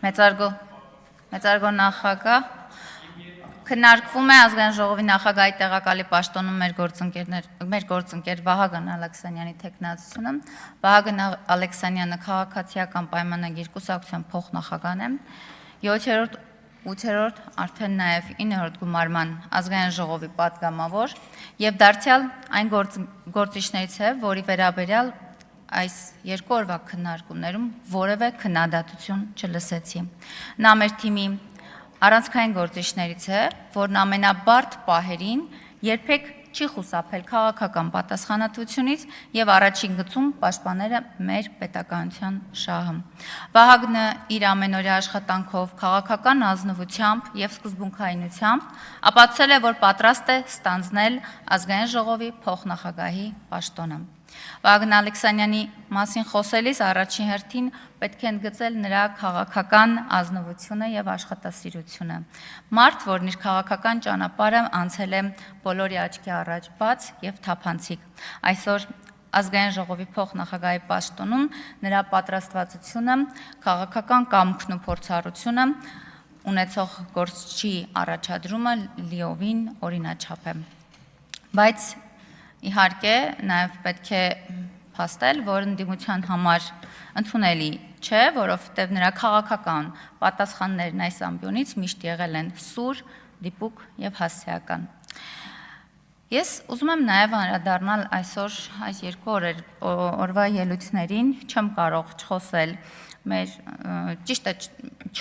մեծարգո նախագահ, քննարկվում է ազգային ժողովի նախագահի տեղակալի պաշտոնում մեր գործընկեր Վահագն Ալեքսանյանի թեկնածությունը։ Վահագն Ալեքսանյանը քաղաքացիական պայմանագիր կուսակցության փոխնախագահն է, 7-րդ, 8-րդ, արդեն նաև 9-րդ գումարման ազգային ժողովի պատգամավոր եւ դարձյալ այն գործիչներից է, որի վերաբերյալ այս երկու օրվա քննարկումներում որևէ քննադատություն չլսեցի։ Նա մեր թիմի առանցքային գործիչներից է, որն ամենաբարդ պահերին երբեք չի խուսափել քաղաքական պատասխանատվությունից եւ առաջին գծում պաշտպանել է մեր պետականության շահը։ Վահագնը իր ամենօրյա աշխատանքով, քաղաքական ազնվությամբ եւ սկզբունքայնությամբ ապացուցել է, որ պատրաստ է ստանձնել ազգային ժողովի փոխնախագահի պաշտոնը։ Վահագն Ալեքսանյանի մասին խոսելիս առաջին հերթին պետք է ընդգծել նրա քաղաքական ազնվությունը եւ աշխատասիրությունը։ Մարդ, որն իր քաղաքական ճանապարհը անցել է բոլորի աչքի առաջ բաց եւ թափանցիկ։ Այսօր ազգային ժողովի փոխնախագահի պաշտոնում նրա պատրաստվածությունը, քաղաքական կամքն ու փորձառությունը ունեցող գործչի առաջադրումը լիովին օրինաչափ է։ Բայց իհարկե նաև պետք է փաստել, որ ընդդիմության համար ընդունելի չէ, որովհետև նրա քաղաքական պատասխաններն այս ամբիոնից միշտ եղել են սուր, դիպուկ եւ հասցեական։ Ես ուզում եմ նաև անդրադառնալ այսօր այս երկու օրվա ելույթներին, չեմ կարող չխոսել մեր ճիշտ է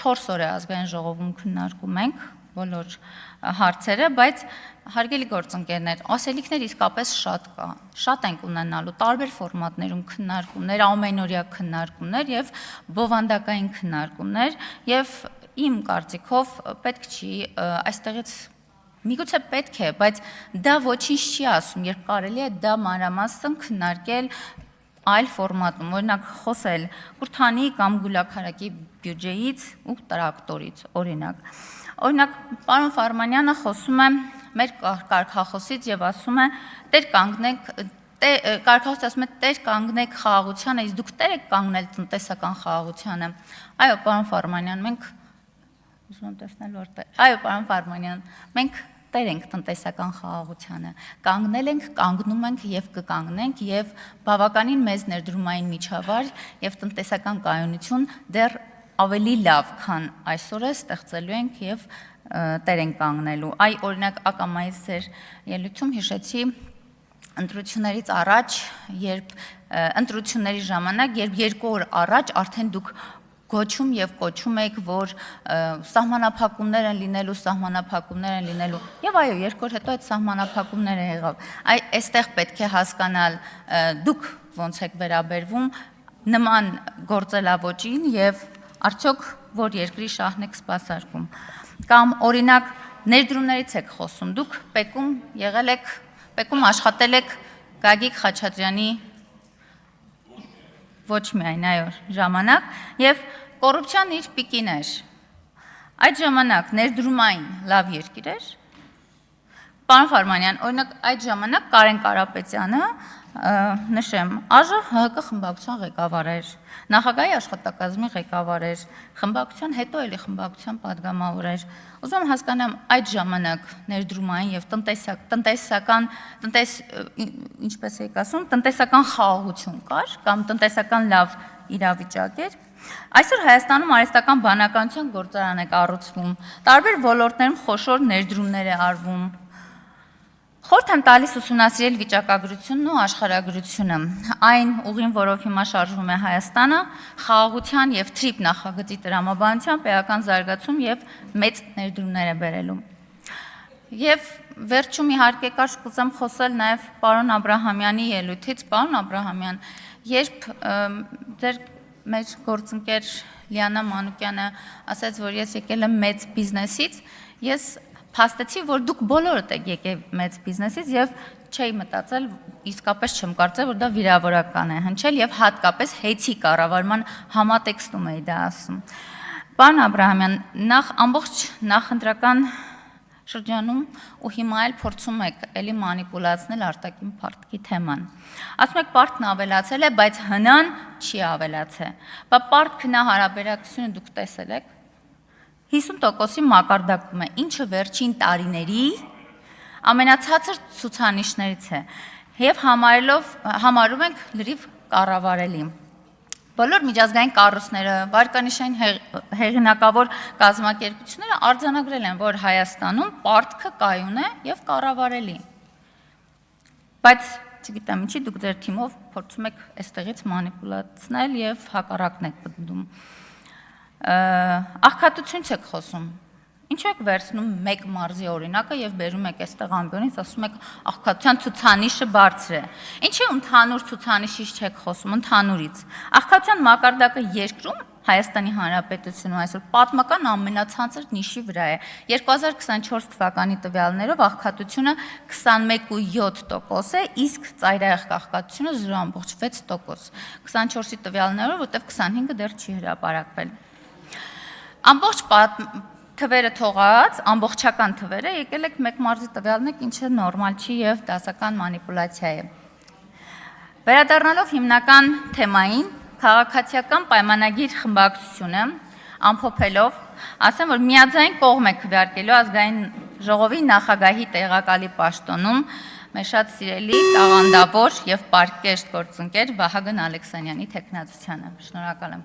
4 օր է ազգային ժողովում քննարկում ենք բոլոր հարցերը, բայց հարգելի գործընկերներ, ասելիքներ իսկապես շատ կա, շատ ենք ունենալու տարբեր ֆորմատներում քննարկումներ, ամենօրյա քննարկումներ եւ բովանդակային քննարկումներ եւ իմ կարծիքով պետք չի այստեղից միգուցե պետք է, բայց դա ոչինչ չի ասում, երբ կարելի է դա մանրամասն քննարկել այլ ֆորմատում, օրինակ խոսել Կուրթանի կամ Գուլաքարակի բյուջեից ու տրակտորից, Օրինակ, պարոն Ֆարմանյանը խոսում է մեր կարգախոսից եւ ասում է տեր կանգնեք, կարգախոսը ասում է տեր կանգնեք խաղաղությանը, իսկ դուք տեր եք կանգնել տնտեսական խաղաղությանը։ Այո, պարոն Ֆարմանյան, մենք տեր ենք տնտեսական խաղաղությանը, կանգնել ենք, կանգնում ենք եւ կկանգնենք եւ բավականին մեծ ներդրումային միջավայր եւ տնտեսական կայունություն դեռ ավելի լավ, քան այսօր է ստեղծելու ենք եւ տեր ենք կանգնելու։ Այ օրինակ ակամայից ձեր ելույթում հիշեցի ընտրություններից առաջ, ընտրությունների ժամանակ, երբ 2 օր առաջ արդեն դուք գոչում եւ կոչում եք, որ սահմանափակումներ են լինելու եւ այո, 2 օր հետո այդ սահմանափակումները եղավ։ Այ այստեղ պետք է հասկանալ դուք ոնց եք վերաբերվում նման գործելավոճին եւ արդյոք որ երկրի շահն եք սպասարկում։ Կամ օրինակ ներդրումներից եք խոսում, դուք Պեկում եղել եք, Պեկում աշխատել եք Գագիկ Խաչատրյանի ոչ միայն այո ժամանակ եւ կոռուպցիան իր պիկին էր։ Այդ ժամանակ ներդրումային լավ երկիր էր։ Պարոն Ֆարմանյան, օրինակ այդ ժամանակ Կարեն Կարապետյանը նշեմ, ԱԺ ՀՀԿ խմբակցության ղեկավար էր, նախագահի աշխատակազմի ղեկավար էր, խմբակցության հետո էլի խմբակցության падգամավոր էր։ Ուզում եմ հասկանամ այդ ժամանակ ներդրումային եւ ինչպես եք ասում, տնտեսական խաղաղություն կար կամ տնտեսական լավ իրավիճակ էր։ Այսօր Հայաստանում արհեստական բանականության գործարան է կառուցվում, տարբեր ոլորտներում խոշոր ներդրումներ է արվում։ Խորհուրդ եմ տալիս ուսումնասիրել վիճակագրությունն ու աշխարհագրությունը, այն ուղին, որով հիմա շարժվում է Հայաստանը, խաղաղության եւ թրիփ նախագծի տրամաբանությամբ էական զարգացում եւ մեծ ներդրումներ է բերելու։ Եվ վերջում իհարկե կուզեմ խոսել նաեւ պարոն Աբրահամյանի ելույթից, պարոն Աբրահամյան, երբ ձեր մեր գործընկեր Լիանա Մանուկյանը ասաց, որ ես եկել եմ մեծ բիզնեսից, ես փաստեցի, որ դուք բոլորդ եք եկել մեծ բիզնեսից եւ չէի մտածել, իսկապես չեմ կարծել, որ դա վիրավորական է հնչել եւ հատկապես հեծի կառավարման համատեքստում էի դա ասում։ Պարոն Աբրահամյան, նախ ամբողջ նախընտրական շրջանում ու հիմա էլ փորձում եք էլի մանիպուլացնել արտաքին պարտքի թեման։ Ասում եք պարտքն ավելացել է, բայց հնան չի ավելացել։ Բա պարտքնա հարաբերակցությունը դուք տեսել եք 50%-ի մակարդակում է, ինչը վերջին տարիների ամենացածր ցուցանիշներից է եւ համարում ենք լրիվ կառավարելի։ Բոլոր միջազգային կառույցները, վարկանիշային հեղինակավոր կազմակերպությունները արձանագրել են, որ Հայաստանում պարտքը կայուն է եւ կառավարելի։ Բայց չգիտեմ ինչի դուք ձեր թիմով փորձում եք այստեղից մանիպուլացնել եւ հակառակն եք պնդում։ Աղքատություն չեք խոսում։ Ինչու եք վերցնում մեկ մարզի օրինակը եւ բերում եք այստեղ ամբյոնից, ասում եք աղքատության ցուցանիշը բարձր է։ Ինչի ընդհանուր ցուցանիշից չեք խոսում, ընդհանուրից։ Աղքատության մակարդակը երկրում Հայաստանի Հանրապետությունում այսօր պատմական ամենացածր նիշի վրա է։ 2024 թվականի տվյալներով աղքատությունը 21.7% է, իսկ ծայրահեղ աղքատությունը 0.6%։ 24-ի տվյալներով, որտեղ 25-ը դեռ չի հրապարակվել։ Ամբողջ թվերը թողած, ամբողջական թվերը եկել եք մեկ մարզի տվյալն, ինչը նորմալ չի եւ դասական մանիպուլյացիա է։ Վերադառնալով հիմնական թեմային, քաղաքացիական պայմանագիր խմբակցությունը ամփոփելով, ասեմ, որ միաձայն կողմ է քվեարկելու ազգային ժողովի նախագահի տեղակալի պաշտոնում մեր շատ սիրելի տաղանդավոր եւ պարկեշտ գործընկեր Վահագն Ալեքսանյանի թեկնածությանը։ Շնորհակալ եմ։